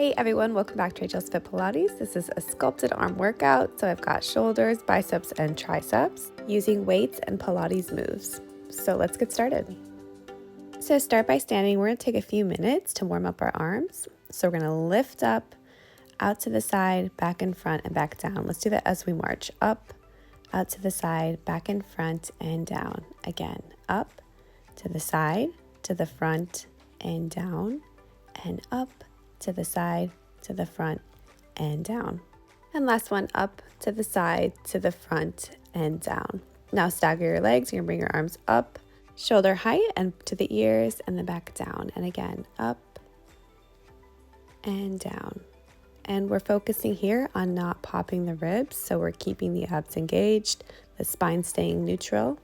Hey everyone, welcome back to Rachel's Fit Pilates. This is a sculpted arm workout, so I've got shoulders, biceps, and triceps using weights and Pilates moves. So let's get started. So start by standing. We're going to take a few minutes to warm up our arms. So we're going to lift up, out to the side, back in front, and back down. Let's do that as we march. Up, out to the side, back in front, and down. Again, up, to the side, to the front, and down, and up, to the side, to the front, and down. And last one, up, to the side, to the front, and down. Now stagger your legs. You're gonna bring your arms up, shoulder height, and to the ears, and then back down. And again, up and down. And we're focusing here on not popping the ribs, so we're keeping the abs engaged, the spine staying neutral.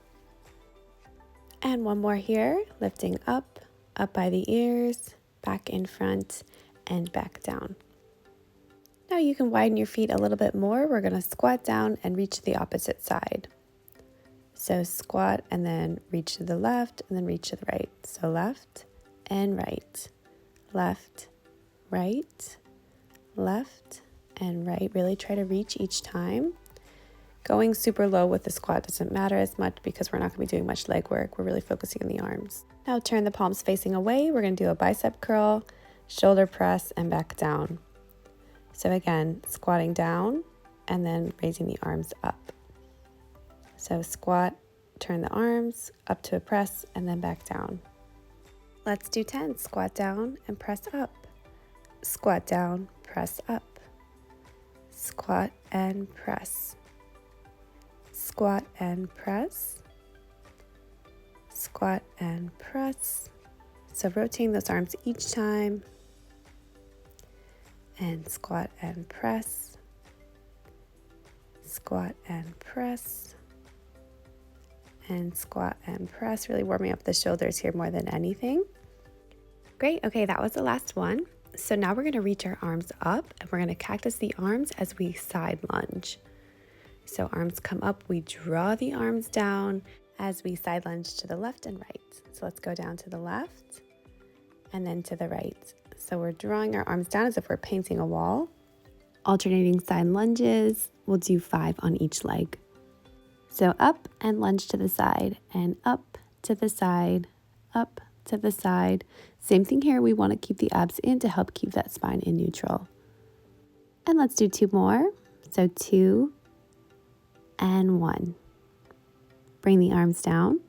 And one more here, lifting up by the ears, back in front, and back down. Now you can widen your feet a little bit more. We're going to squat down and reach to the opposite side. So squat and then reach to the left and then reach to the right. So left and right, left, right, left, and right. Really try to reach each time. Going super low with the squat doesn't matter as much because we're not going to be doing much leg work. We're really focusing on the arms. Now turn the palms facing away. We're going to do a bicep curl, shoulder press, and back down. So again, squatting down and then raising the arms up. So squat, turn the arms up to a press, and then back down. Let's do 10. Squat down and press up. Squat down, press up. Squat and press. Squat and press. Squat and press. So rotating those arms each time. And squat and press. Squat and press. And squat and press. Really warming up the shoulders here more than anything. Great. Okay, that was the last one. So now we're going to reach our arms up and we're going to cactus the arms as we side lunge. So arms come up, we draw the arms down as we side lunge to the left and right. So let's go down to the left and then to the right. So we're drawing our arms down as if we're painting a wall. Alternating side lunges, we'll do 5 on each leg. So up and lunge to the side and up to the side, up to the side. Same thing here, we want to keep the abs in to help keep that spine in neutral. And let's do 2 more. So 2 and 1. Bring the arms down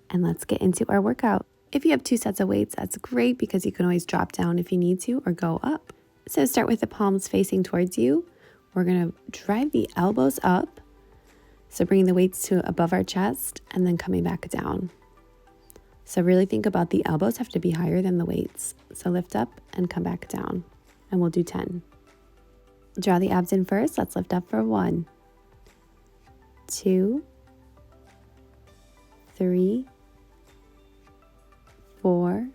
and let's get into our workout. If you have 2 sets of weights, that's great because you can always drop down if you need to or go up. So start with the palms facing towards you. We're going to drive the elbows up. So bringing the weights to above our chest and then coming back down. So really think about the elbows have to be higher than the weights. So lift up and come back down. And we'll do 10. Draw the abs in first. Let's lift up for 1, 2, 3, 4,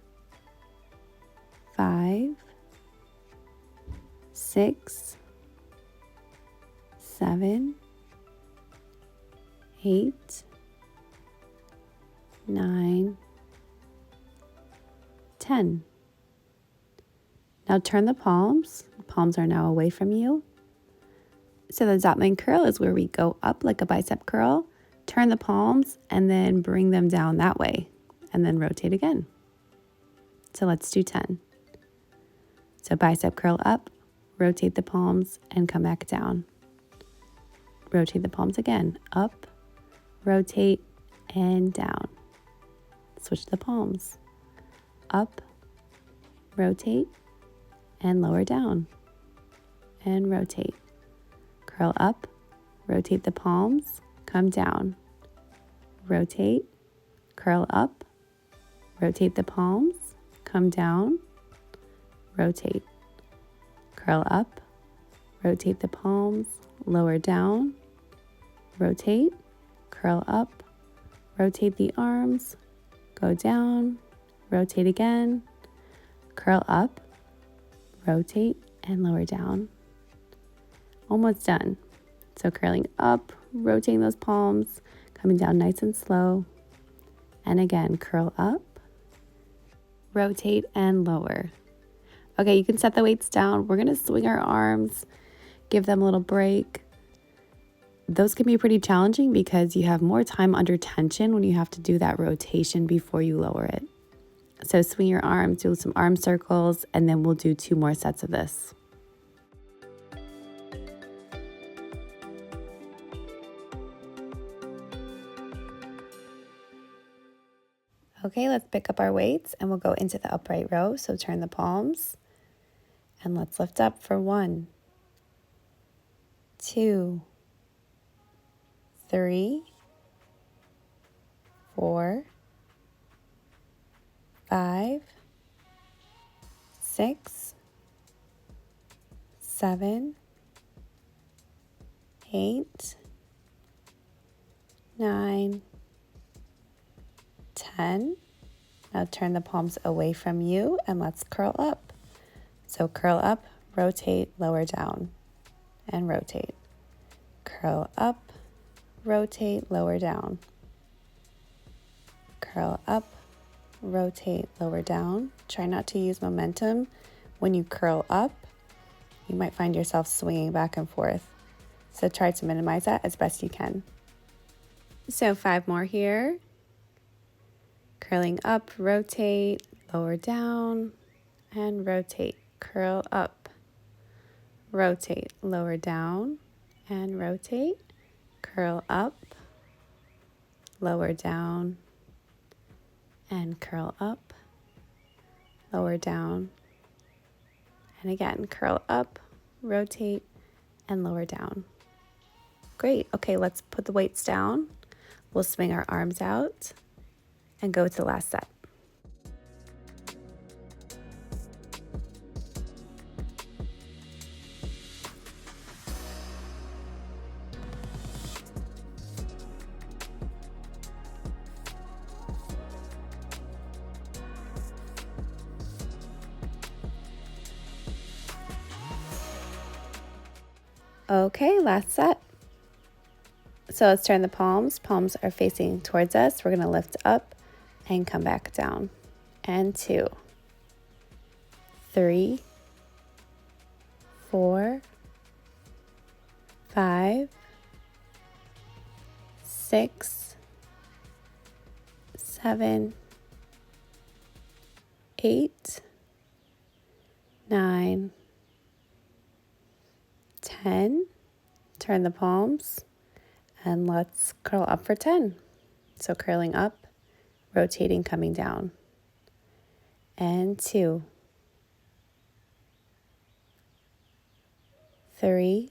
5, 6, 7, 8, 9, 10. Now turn the palms. The palms are now away from you. So the Zotman curl is where we go up like a bicep curl, turn the palms, and then bring them down that way, and then rotate again. So let's do 10. So bicep curl up, rotate the palms, and come back down. Rotate the palms again, up, rotate, and down. Switch the palms, up, rotate, and lower down, and rotate. Curl up, rotate the palms, come down, rotate, curl up, rotate the palms, come down, rotate, curl up, rotate the palms, lower down, rotate, curl up, rotate the arms, go down, rotate again, curl up, rotate, and lower down. Almost done. So curling up, rotating those palms, coming down nice and slow. And again, curl up, rotate, and lower. Okay, you can set the weights down. We're gonna swing our arms, give them a little break. Those can be pretty challenging because you have more time under tension when you have to do that rotation before you lower it. So swing your arms, do some arm circles, and then we'll do 2 more sets of this. Okay, let's pick up our weights and we'll go into the upright row. So turn the palms and let's lift up for 1, 2, 3, 4, 5, 6, 7, 8, 9, 10. Now turn the palms away from you and let's curl up. So curl up, rotate, lower down, and rotate. Curl up, rotate, lower down. Curl up, rotate, lower down. Try not to use momentum when you curl up. You might find yourself swinging back and forth. So try to minimize that as best you can. So 5 more here. Curling up, rotate, lower down, and rotate. Curl up, rotate, lower down, and rotate. Curl up, lower down, and curl up, lower down, and again, curl up, rotate, and lower down. Great. Okay, let's put the weights down. We'll swing our arms out and go to the last set. Okay, last set. So let's turn the palms. Palms are facing towards us. We're going to lift up and come back down. And 2, 3, 4, 5, 6, 7, 8, 9, 10. Turn the palms and let's curl up for 10. So curling up, rotating, coming down. And 2, 3,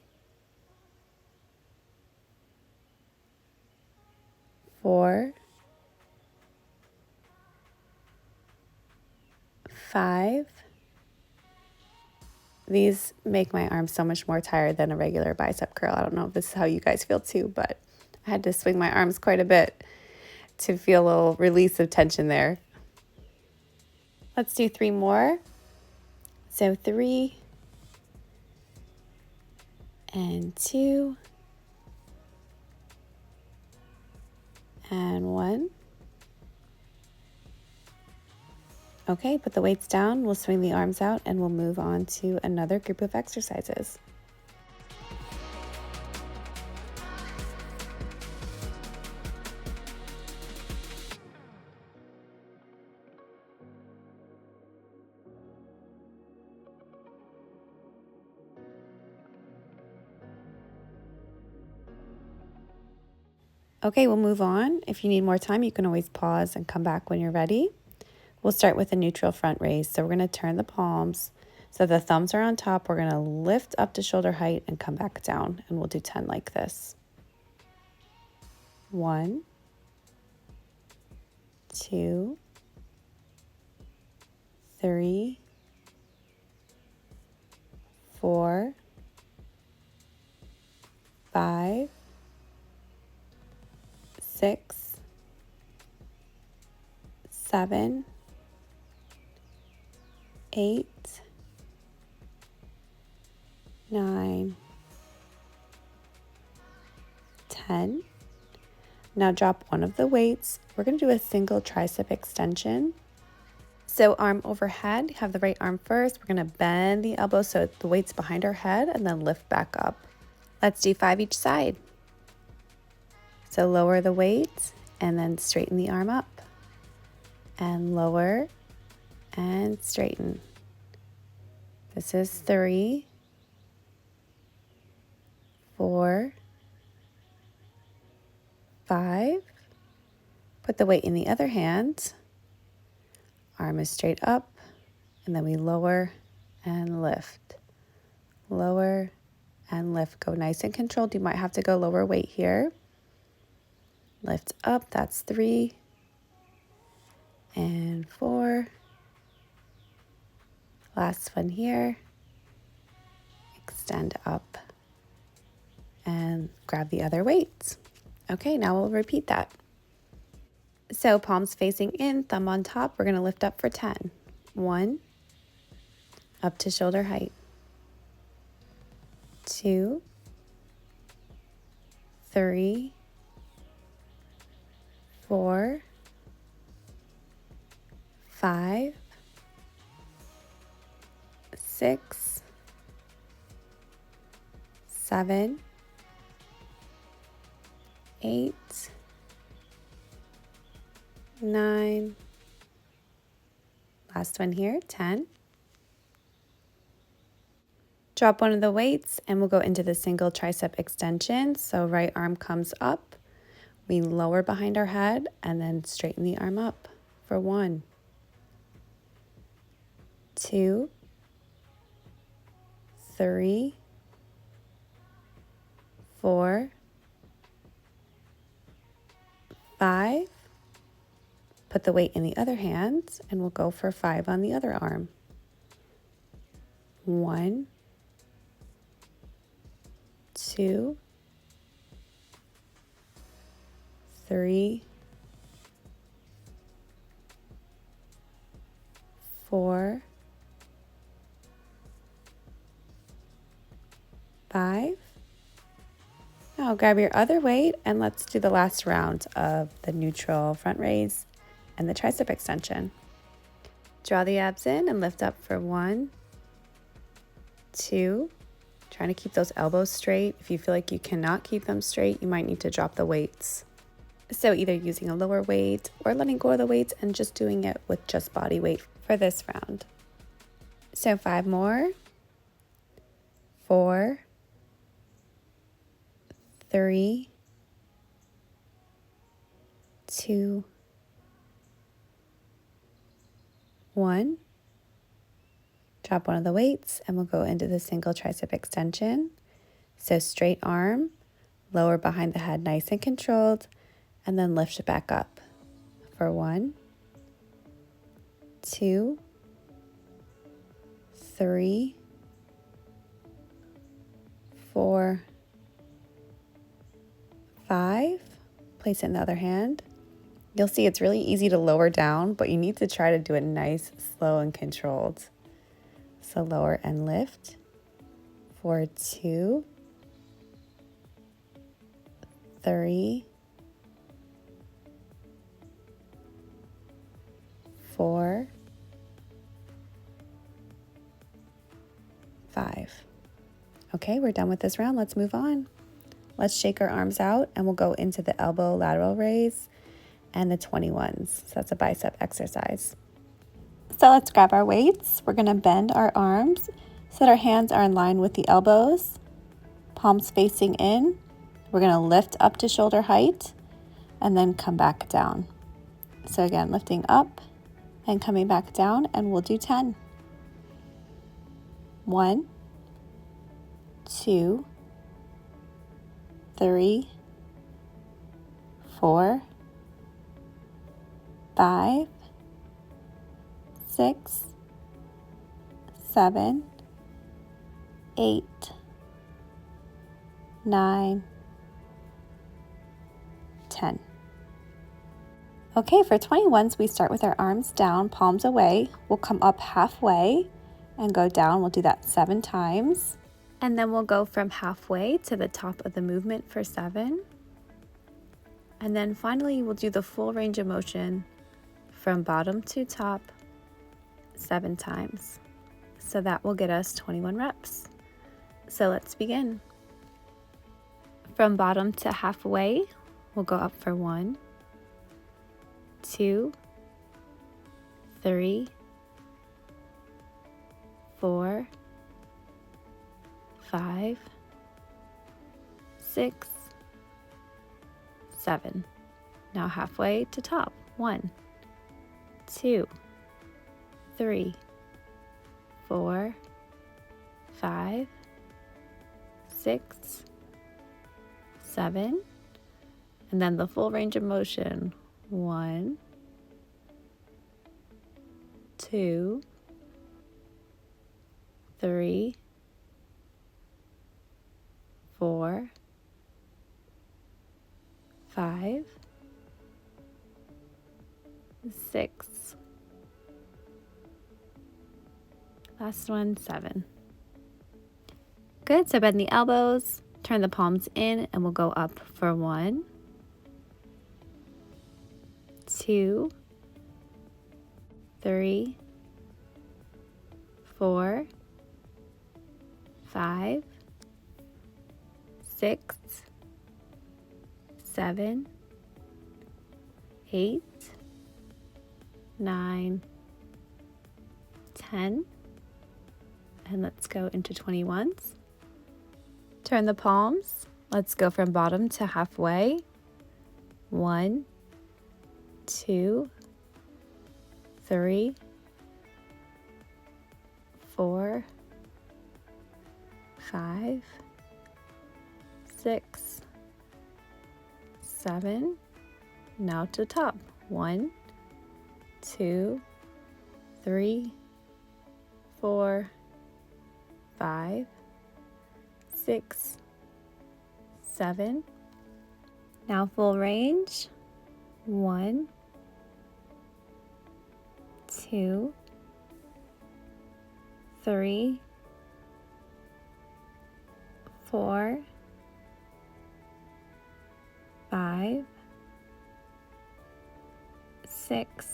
4, 5. These make my arms so much more tired than a regular bicep curl. I don't know if this is how you guys feel too, but I had to swing my arms quite a bit to feel a little release of tension there. Let's do 3 more. So 3 and 2 and 1. Okay, put the weights down, we'll swing the arms out, and we'll move on to another group of exercises. Okay, we'll move on. If you need more time, you can always pause and come back when you're ready. We'll start with a neutral front raise. So we're going to turn the palms so the thumbs are on top. We're going to lift up to shoulder height and come back down. And we'll do 10 like this. 1, 2, 3, 4, 5, 6, 7, 8, 9, 10. Now drop one of the weights. We're going to do a single tricep extension. So arm overhead, have the right arm first. We're gonna bend the elbow so the weight's behind our head and then lift back up. Let's do 5 each side. So lower the weight and then straighten the arm up. And lower and straighten. This is 3, 4, 5. Put the weight in the other hand. Arm is straight up, and then we lower and lift. Lower and lift. Go nice and controlled. You might have to go lower weight here. Lift up, that's 3 and 4. Last one here. Extend up and grab the other weights. Okay, now we'll repeat that. So palms facing in, thumb on top. We're going to lift up for 10. 1, up to shoulder height. 2, 3, 4, 5, 6, 7, 8, 9, last one here, 10. Drop one of the weights and we'll go into the single tricep extension. So right arm comes up, we lower behind our head and then straighten the arm up for 1, 2, 3, 4, 5. Put the weight in the other hand and we'll go for 5 on the other arm. 1, 2, 3, 4, 5. Now grab your other weight and let's do the last round of the neutral front raise and the tricep extension. Draw the abs in and lift up for 1, 2. Trying to keep those elbows straight. If you feel like you cannot keep them straight, you might need to drop the weights. So either using a lower weight or letting go of the weights and just doing it with just body weight for this round. So 5 more. 4, 3, 2, 1. Drop one of the weights and we'll go into the single tricep extension. So straight arm, lower behind the head, nice and controlled, and then lift it back up for 1, 2, 3, 4, 5. Place it in the other hand. You'll see it's really easy to lower down, but you need to try to do it nice, slow, and controlled. So lower and lift for 2, 3, 4, 5. Okay, we're done with this round. Let's move on. Let's shake our arms out and we'll go into the elbow lateral raise and the 21s. So that's a bicep exercise. So let's grab our weights. We're going to bend our arms so that our hands are in line with the elbows, palms facing in. We're going to lift up to shoulder height and then come back down. So again, lifting up and coming back down, and we'll do 10. 1, 2, 3, 4, 5, 6, 7, 8, 9, 10. Okay, for 21s, we start with our arms down, palms away. We'll come up halfway and go down. We'll do that 7 times. And then we'll go from halfway to the top of the movement for 7. And then finally, we'll do the full range of motion from bottom to top 7 times. So that will get us 21 reps. So let's begin. From bottom to halfway, we'll go up for 1, 2, 3, 4, 5, 6, 7. Now halfway to top. 1, 2, 3, 4, 5, 6, 7, and then the full range of motion. 1, 2, 3, 4, 5, 6. Last one, 7. Good, so bend the elbows, turn the palms in, and we'll go up for 1, 2, 3, 4, 5, 6, 7, 8, 9, 10, and let's go into 21s. Turn the palms. Let's go from bottom to halfway. 1, 2, 3, 4, 5, 6, 7. Now to top. 1, 2, 3, 4, 5, 6, 7. Now full range. 1, 2, 3, 4, 5, 6.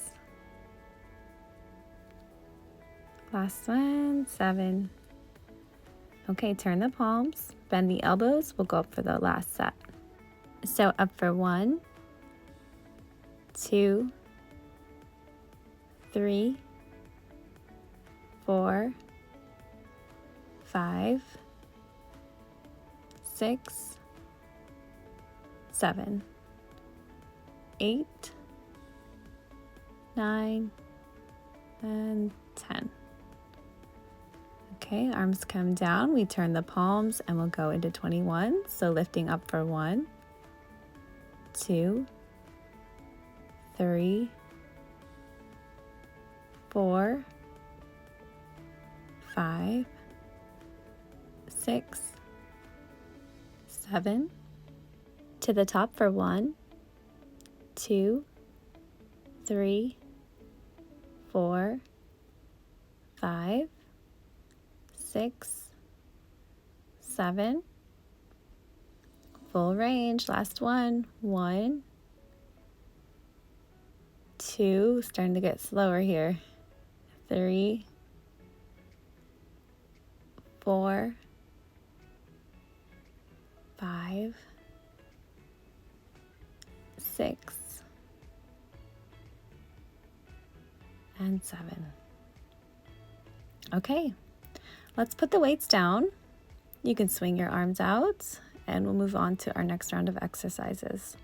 Last one, 7. Okay, turn the palms, bend the elbows. We'll go up for the last set. So up for 1, 2, 3, 4, 5, 6, 7, 8, 9, and 10. Okay, arms come down. We turn the palms and we'll go into 21. So lifting up for 1, 2, 3, 4, 5, 6, 7. To the top for 1, 2, 3, 4, 5, 6, 7. Full range. Last one. 1, 2. Starting to get slower here. 3, 4, 5, 6, and 7. Okay, let's put the weights down. You can swing your arms out and we'll move on to our next round of exercises.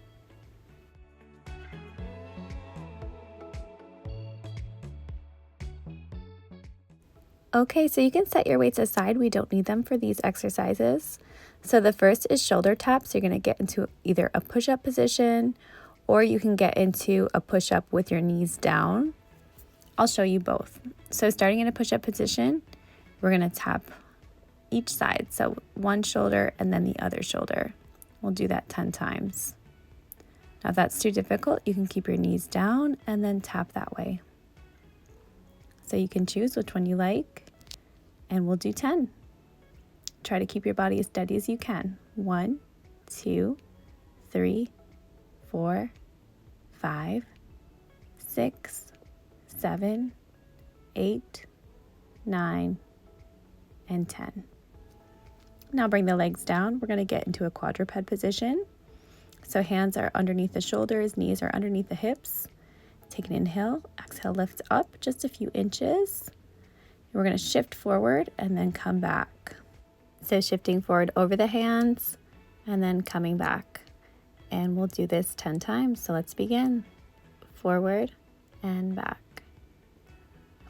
Okay, so you can set your weights aside. We don't need them for these exercises. So the first is shoulder taps. You're going to get into either a push-up position or you can get into a push-up with your knees down. I'll show you both. So starting in a push-up position, we're going to tap each side. So one shoulder and then the other shoulder. We'll do that 10 times. Now if that's too difficult, you can keep your knees down and then tap that way. So you can choose which one you like, and we'll do 10. Try to keep your body as steady as you can. 1, 2, 3, 4, 5, 6, 7, 8, 9, and 10. Now bring the legs down. We're going to get into a quadruped position. So hands are underneath the shoulders, knees are underneath the hips. Take an inhale, exhale, lift up just a few inches. We're going to shift forward and then come back. So shifting forward over the hands and then coming back. And we'll do this 10 times. So let's begin. Forward and back.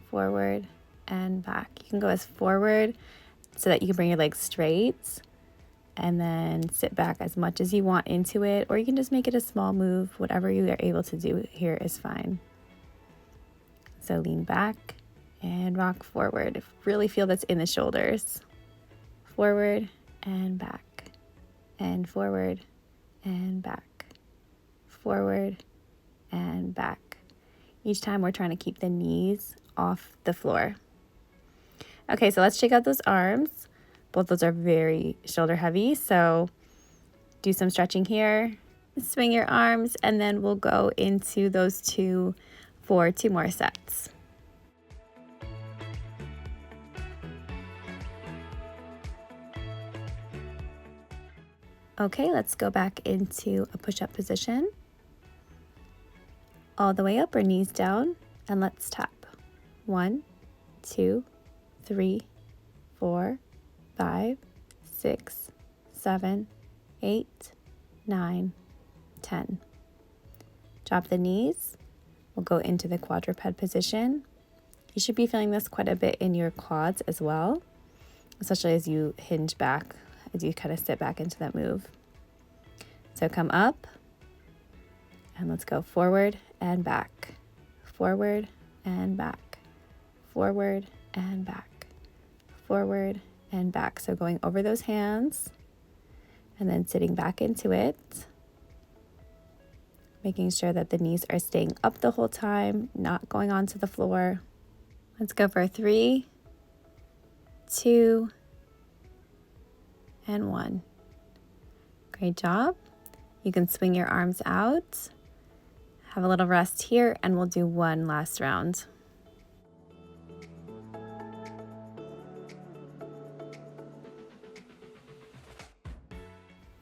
Forward and back. You can go as forward so that you can bring your legs straight and then sit back as much as you want into it, or you can just make it a small move. Whatever you are able to do here is fine. So lean back and rock forward. Really feel that's in the shoulders. Forward and back, and forward and back, forward and back. Each time we're trying to keep the knees off the floor. Okay, so let's check out those arms. Both those are very shoulder heavy, so do some stretching here. Swing your arms, and then we'll go into those two for 2 more sets. Okay, let's go back into a push-up position. All the way up or knees down, and let's tap. 1, 2, 3, 4, 5, 6, 7, 8, 9, 10. Drop the knees. We'll go into the quadruped position. You should be feeling this quite a bit in your quads as well, especially as you hinge back, as you kind of sit back into that move. So come up, and let's go forward and back, forward and back, forward and back, forward and back. So going over those hands and then sitting back into it, making sure that the knees are staying up the whole time, not going onto the floor. Let's go for 3, 2, and 1. Great job. You can swing your arms out, have a little rest here, and we'll do one last round.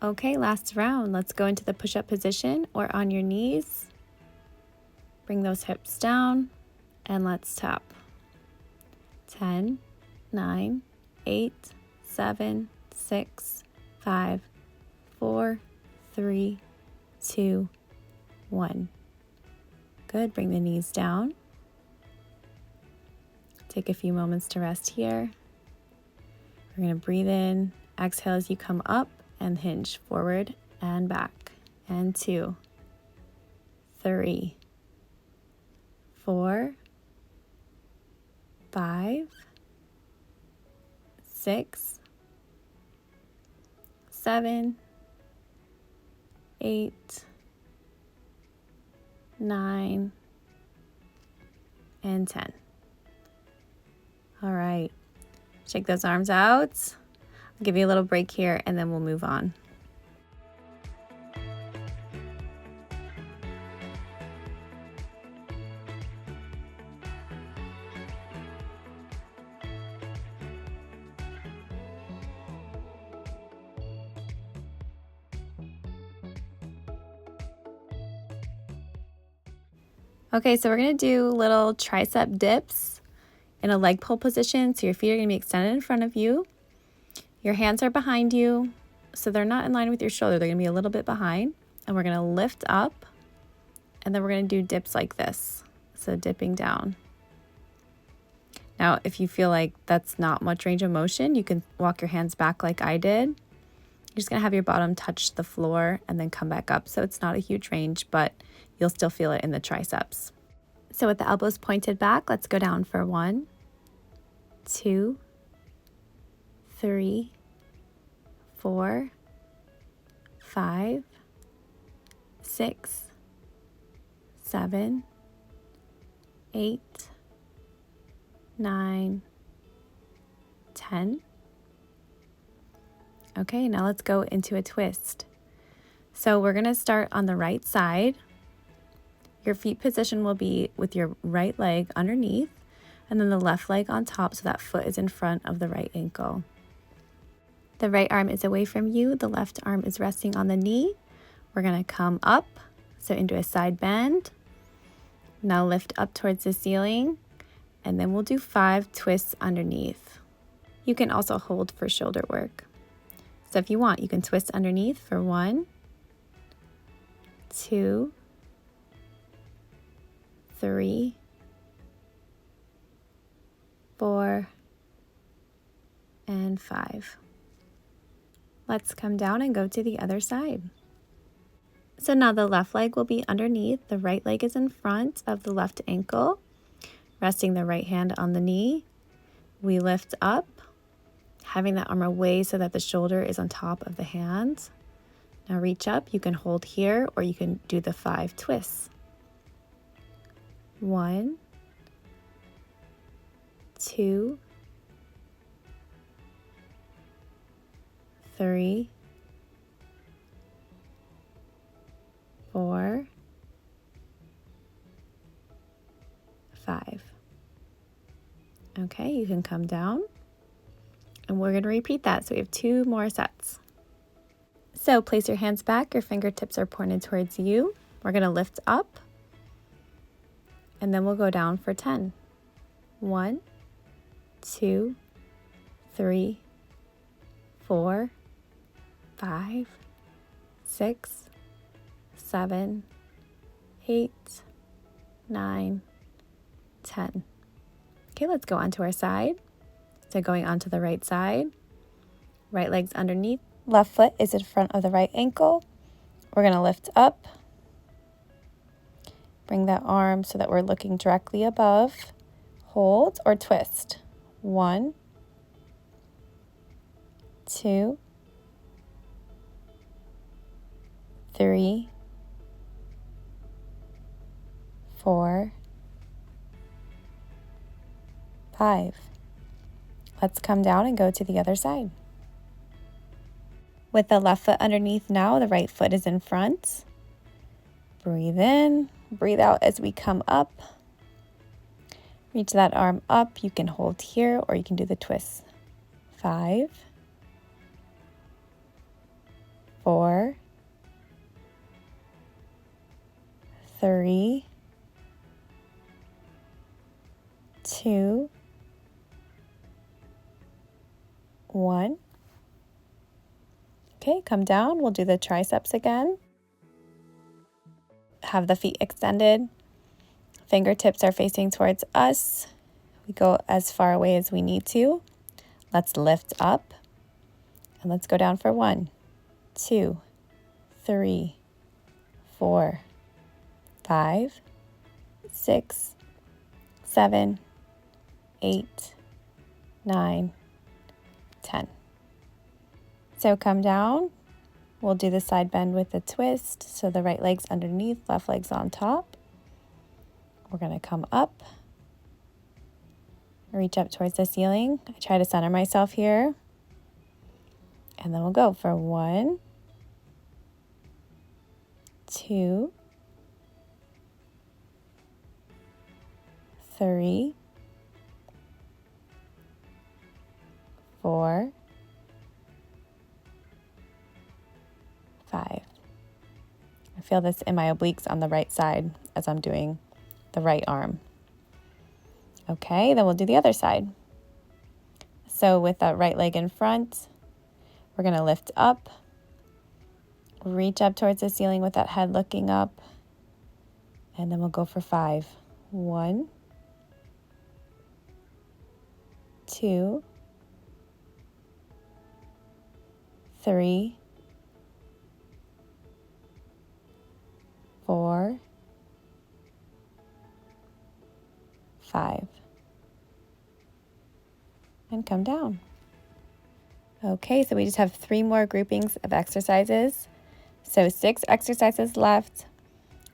Okay, last round. Let's go into the push-up position or on your knees. Bring those hips down and let's tap. 10, 9, 8, 7, 6, 5, 4, 3, 2, 1. Good. Bring the knees down. Take a few moments to rest here. We're going to breathe in, exhale as you come up and hinge forward and back. And 2, 3, 4, 5, 6, 7, 8, 9, and 10. All right. Shake those arms out. I'll give you a little break here and then we'll move on. Okay, so we're going to do little tricep dips in a leg pull position. So your feet are going to be extended in front of you. Your hands are behind you, so they're not in line with your shoulder. They're going to be a little bit behind. And we're going to lift up, and then we're going to do dips like this. So dipping down. Now, if you feel like that's not much range of motion, you can walk your hands back like I did. You're just going to have your bottom touch the floor and then come back up. So it's not a huge range, but you'll still feel it in the triceps. So with the elbows pointed back, let's go down for 1, 2, 3, 4, 5, 6, 7, 8, 9, 10. Okay, now let's go into a twist. So we're going to start on the right side. Your feet position will be with your right leg underneath. and then the left leg on top so that foot is in front of the right ankle. The right arm is away from you, the left arm is resting on the knee. We're going to come up, so into a side bend. Now lift up towards the ceiling, and then we'll do 5 twists underneath. You can also hold for shoulder work. So if you want, you can twist underneath for 1, 2, 3, 4, and 5. Let's come down and go to the other side. So now the left leg will be underneath, the right leg is in front of the left ankle, resting the right hand on the knee. We lift up, having that arm away so that the shoulder is on top of the hand. Now reach up, you can hold here or you can do the 5 twists. 1, 2, 3, 4, 5. Okay, you can come down. And we're going to repeat that. So we have 2 more sets. So place your hands back, your fingertips are pointed towards you. We're going to lift up, and then we'll go down for 10. 1, 2, 3, 4, 5, 6, 7, 8, 9, 10. Okay, let's go onto our side. So going onto the right side, right leg's underneath, left foot is in front of the right ankle. We're going to lift up, bring that arm so that we're looking directly above, hold or twist. 1, 2, 3, 4, 5. Let's come down and go to the other side. With the left foot underneath now, the right foot is in front. Breathe in, breathe out as we come up. Reach that arm up. You can hold here or you can do the twist. 5, 4, 3, 2, 1. Okay, come down. We'll do the triceps again. Have the feet extended. Fingertips are facing towards us. We go as far away as we need to. Let's lift up. And let's go down for 1, 2, 3, 4, 5, 6, 7, 8, 9, 10. So come down. We'll do the side bend with a twist. So the right leg's underneath, left leg's on top. We're going to come up. Reach up towards the ceiling. I try to center myself here. And then we'll go for 1, 2, 3, 4, 5. I feel this in my obliques on the right side as I'm doing the right arm. Okay, then we'll do the other side. So with that right leg in front, we're going to lift up, reach up towards the ceiling with that head looking up, and then we'll go for 5. 1, 2, 3, 4, 5. And come down. Okay, so we just have 3 more groupings of exercises. So 6 exercises left.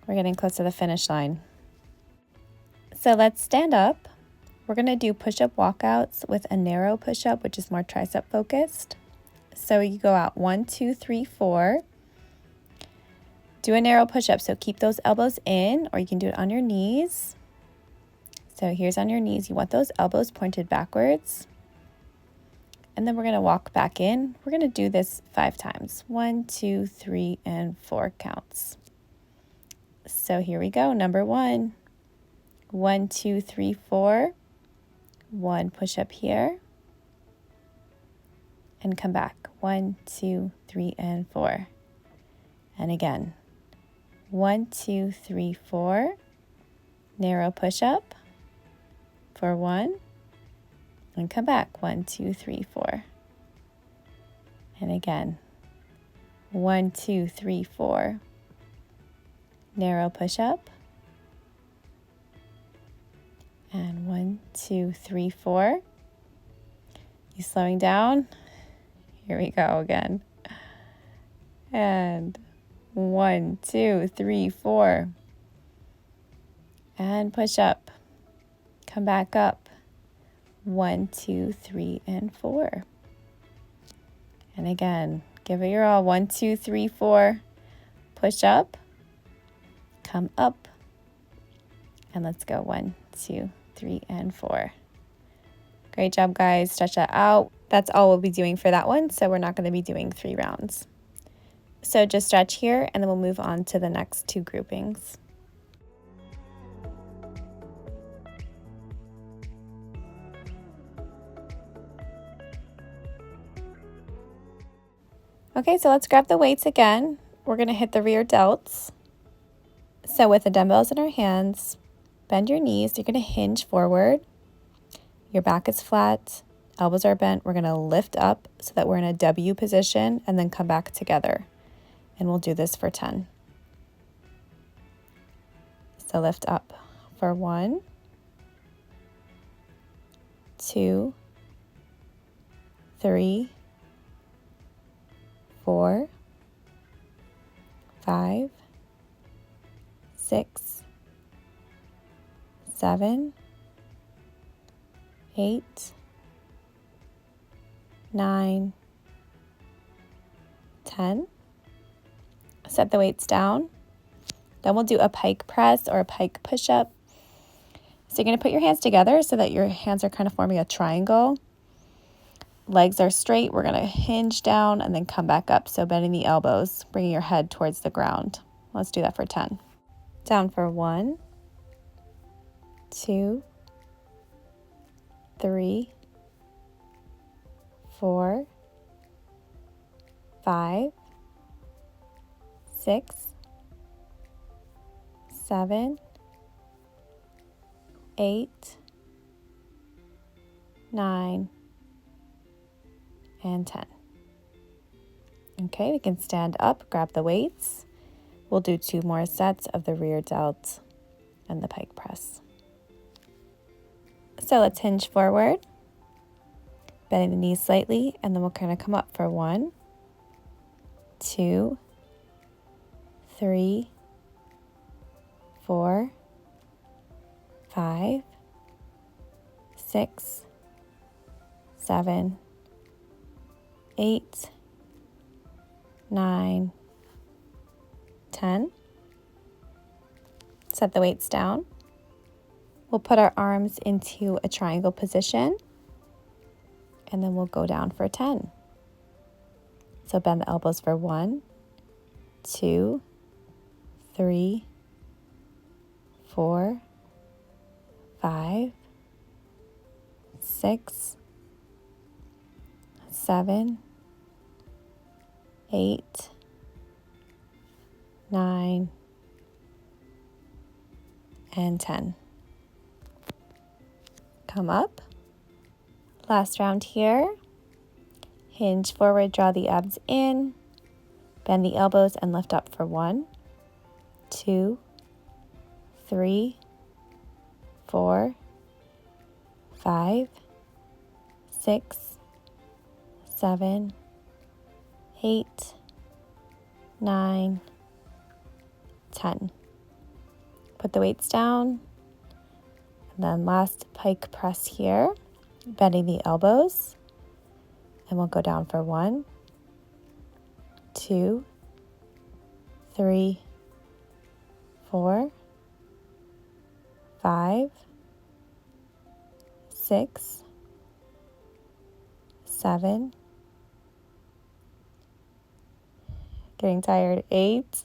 We're getting close to the finish line. So let's stand up. We're going to do push-up walkouts with a narrow push-up, which is more tricep focused. So you go out 1, 2, 3, 4. Do a narrow push-up, so keep those elbows in, or you can do it on your knees. So So here's on your knees. You want those elbows pointed backwards. And then we're going to walk back in. We're going to do this 5 times. 1, 2, 3, and 4 counts. So here we go. Number 1. 1, 2, 3, 4. 1 push up here. And come back. 1, 2, 3, and 4. And again. 1, 2, 3, 4. Narrow push up for 1. And come back. 1, 2, 3, 4. And again. 1, 2, 3, 4. Narrow push up. And 1, 2, 3, 4. You slowing down? Here we go again. And 1, 2, 3, 4. And push up. Come back up. 1, 2, 3, and 4. And again, give it your all. 1, 2, 3, 4. Push up. Come up. And let's go. 1, 2, 3, and 4. Great job, guys. Stretch that out. That's all we'll be doing for that one, so we're not going to be doing 3 rounds. So just stretch here, and then we'll move on to the next 2 groupings. Okay, so let's grab the weights again. We're going to hit the rear delts. So with the dumbbells in our hands, bend your knees. You're going to hinge forward. Your back is flat. Elbows are bent. We're going to lift up so that we're in a W position and then come back together. And we'll do this for 10. So lift up for 1, 2, 3, 4, 5, 6, 7, 8, 9, 10. Set the weights down. Then we'll do a pike press or a pike push-up. So you're going to put your hands together so that your hands are kind of forming a triangle. Legs are straight. We're going to hinge down and then come back up. So bending the elbows, bringing your head towards the ground. Let's do that for 10. Down for 1, 2, 3, 4, 5, 6, 7, 8, 9, and 10. Okay, we can stand up, grab the weights. We'll do 2 more sets of the rear delt and the pike press. So let's hinge forward, bending the knees slightly, and then we'll kind of come up for 1, 2, 3, 4, 5, 6, 7, 8, 9, 10. Set the weights down. We'll put our arms into a triangle position, and then we'll go down for 10. So bend the elbows for 1, 2, 3, 4, 5, 6, 7, 8, 9, and 10. Come up. Last round here. Hinge forward, draw the abs in, bend the elbows and lift up for 1, 2, 3, 4, 5, 6, 7, 8, 9, 10. Put the weights down. And then last pike press here, bending the elbows. And we'll go down for 1, 2, 3, 4, 5, 6, 7, getting tired, 8,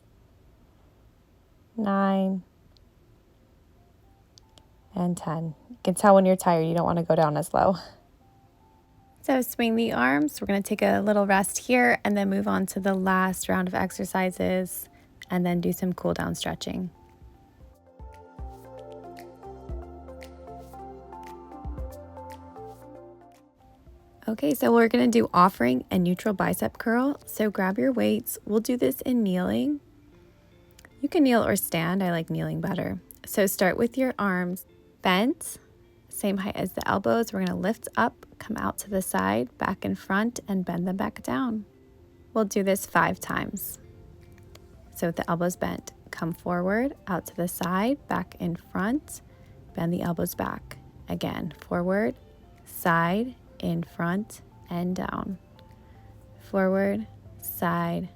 9, and 10. You can tell when you're tired, you don't want to go down as low. So swing the arms. We're going to take a little rest here and then move on to the last round of exercises and then do some cool down stretching. Okay, so we're going to do offering and neutral bicep curl. So grab your weights. We'll do this in kneeling. You can kneel or stand. I like kneeling better. So start with your arms bent, same height as the elbows. We're going to lift up, come out to the side, back and front, and bend them back down. We'll do this 5 times. So with the elbows bent, come forward, out to the side, back in front, bend the elbows back. Again, forward, side, in front, and down. Forward, side,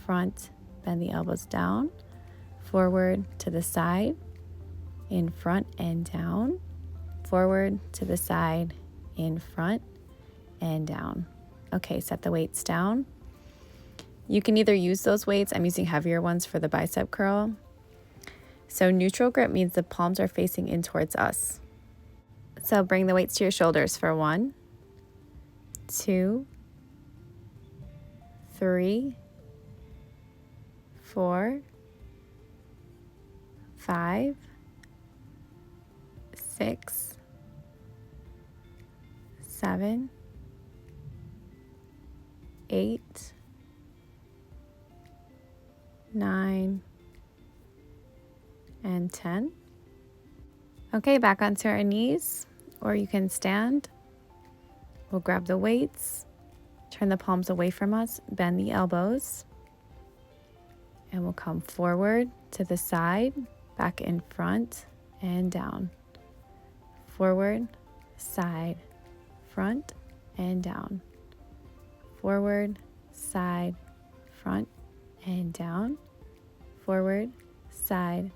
front, bend the elbows down. Forward to the side, in front and down. Forward to the side, in front and down. Okay, set the weights down. You can either use those weights. I'm using heavier ones for the bicep curl. So neutral grip means the palms are facing in towards us. So bring the weights to your shoulders for 1, 2, 3, 4, 5, 6, 7, 8, 9, and 10. Okay, back onto our knees, or you can stand. We'll grab the weights, turn the palms away from us, bend the elbows, and we'll come forward to the side, back in front, and down. Forward, side, front, and down. Forward, side, front, and down. Forward, side,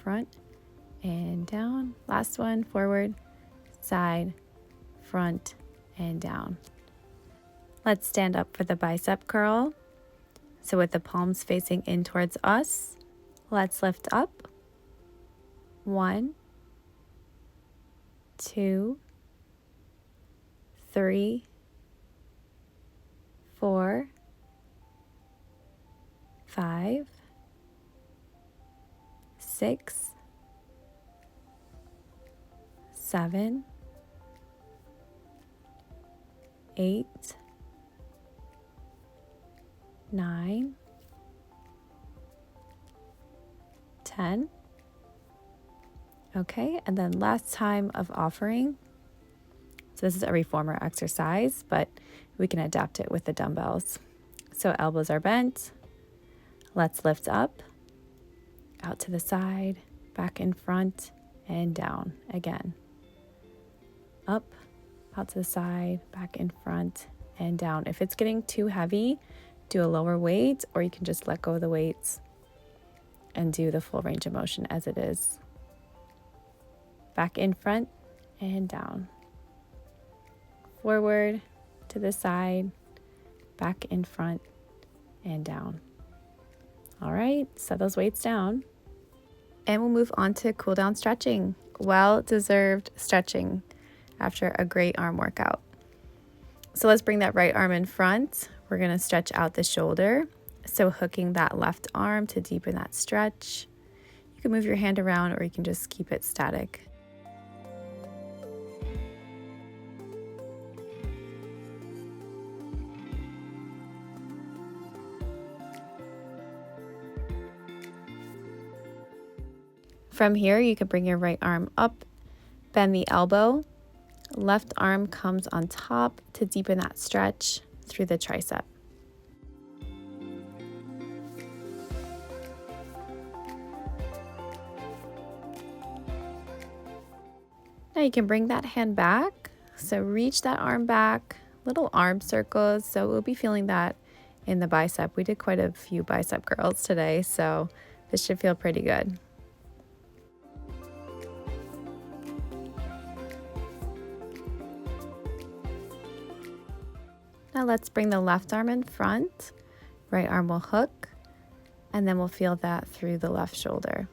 front, and down. Last one, forward, side, front, and down. Let's stand up for the bicep curl. So with the palms facing in towards us, let's lift up. 1, 2, 3, 4, 5, 6, 7, 8, 9, 10. Okay, and then last time of offering. So this is a reformer exercise, but we can adapt it with the dumbbells. So elbows are bent. Let's lift up, out to the side, back in front, and down again. Up, out to the side, back in front, and down. If it's getting too heavy, do a lower weight, or you can just let go of the weights and do the full range of motion as it is. Back in front and down. Forward to the side, back in front and down. All right, set those weights down. And we'll move on to cool down stretching. Well-deserved stretching after a great arm workout. So let's bring that right arm in front. We're gonna stretch out the shoulder. So hooking that left arm to deepen that stretch. You can move your hand around or you can just keep it static. From here, you can bring your right arm up, bend the elbow. Left arm comes on top to deepen that stretch through the tricep. Now you can bring that hand back. So reach that arm back, little arm circles. So we'll be feeling that in the bicep. We did quite a few bicep curls today, so this should feel pretty good. Now let's bring the left arm in front, right arm will hook, and then we'll feel that through the left shoulder.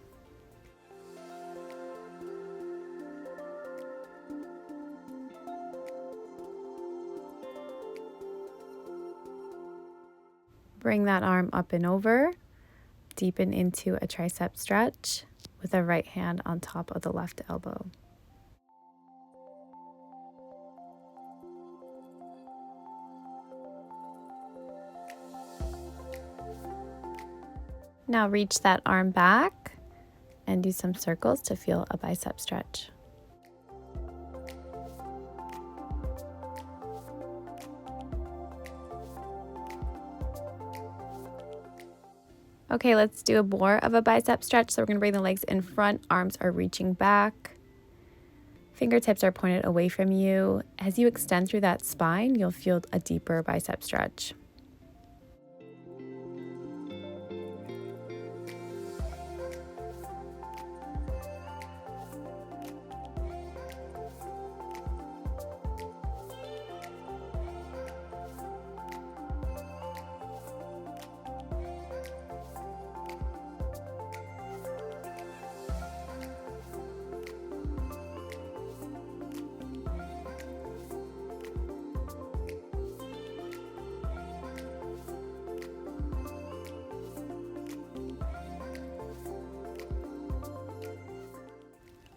Bring that arm up and over, deepen into a tricep stretch with the right hand on top of the left elbow. Now reach that arm back and do some circles to feel a bicep stretch. Okay, let's do more of a bicep stretch. So we're going to bring the legs in front, arms are reaching back. Fingertips are pointed away from you. As you extend through that spine, you'll feel a deeper bicep stretch.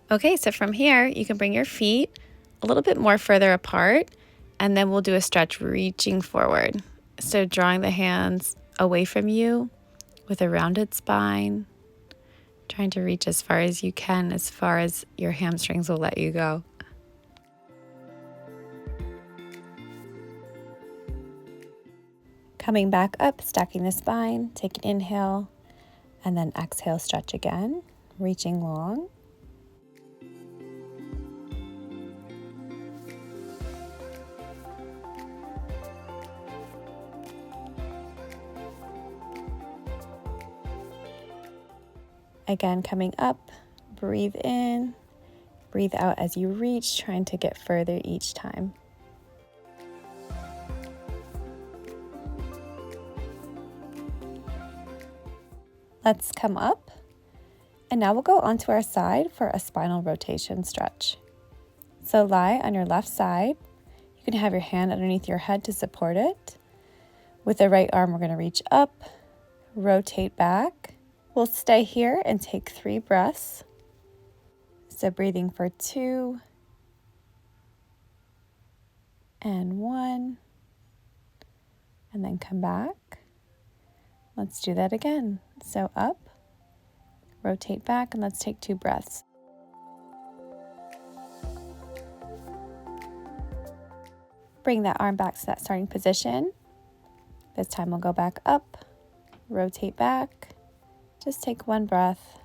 Okay, so from here, you can bring your feet a little bit more further apart, and then we'll do a stretch reaching forward. So drawing the hands away from you with a rounded spine, trying to reach as far as you can, as far as your hamstrings will let you go. Coming back up, stacking the spine, take an inhale, and then exhale, stretch again, reaching long. Again, coming up, breathe in, breathe out as you reach, trying to get further each time. Let's come up, and now we'll go onto our side for a spinal rotation stretch. So lie on your left side. You can have your hand underneath your head to support it. With the right arm, we're going to reach up, rotate back. We'll stay here and take 3 breaths. So breathing for 2 and 1, and then come back. Let's do that again. So up, rotate back, and let's take 2 breaths. Bring that arm back to that starting position. This time we'll go back up, rotate back. Just take 1 breath,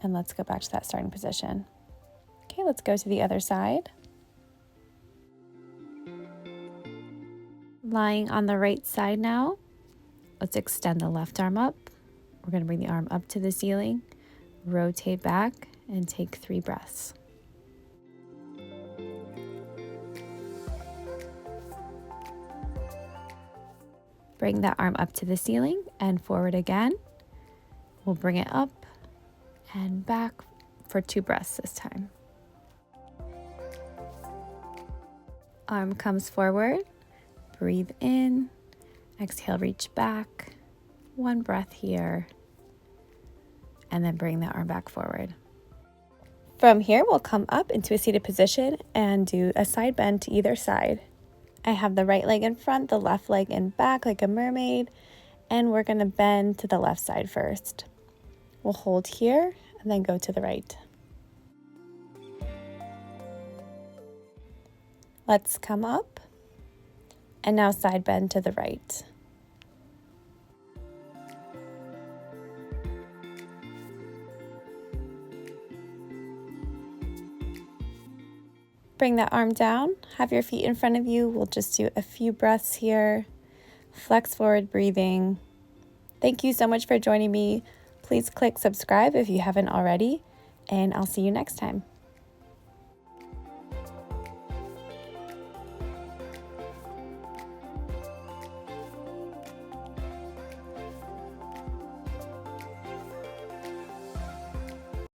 and let's go back to that starting position. Okay, let's go to the other side. Lying on the right side now, let's extend the left arm up. We're going to bring the arm up to the ceiling, rotate back, and take 3 breaths. Bring that arm up to the ceiling and forward again. We'll bring it up and back for 2 breaths this time. Arm comes forward, breathe in, exhale, reach back, 1 breath here, and then bring the arm back forward. From here, we'll come up into a seated position and do a side bend to either side. I have the right leg in front, the left leg in back like a mermaid, and we're going to bend to the left side first. We'll hold here and then go to the right. Let's come up, and now side bend to the right. Bring that arm down, have your feet in front of you. We'll just do a few breaths here. Flex forward breathing. Thank you so much for joining me. Please click subscribe if you haven't already, and I'll see you next time.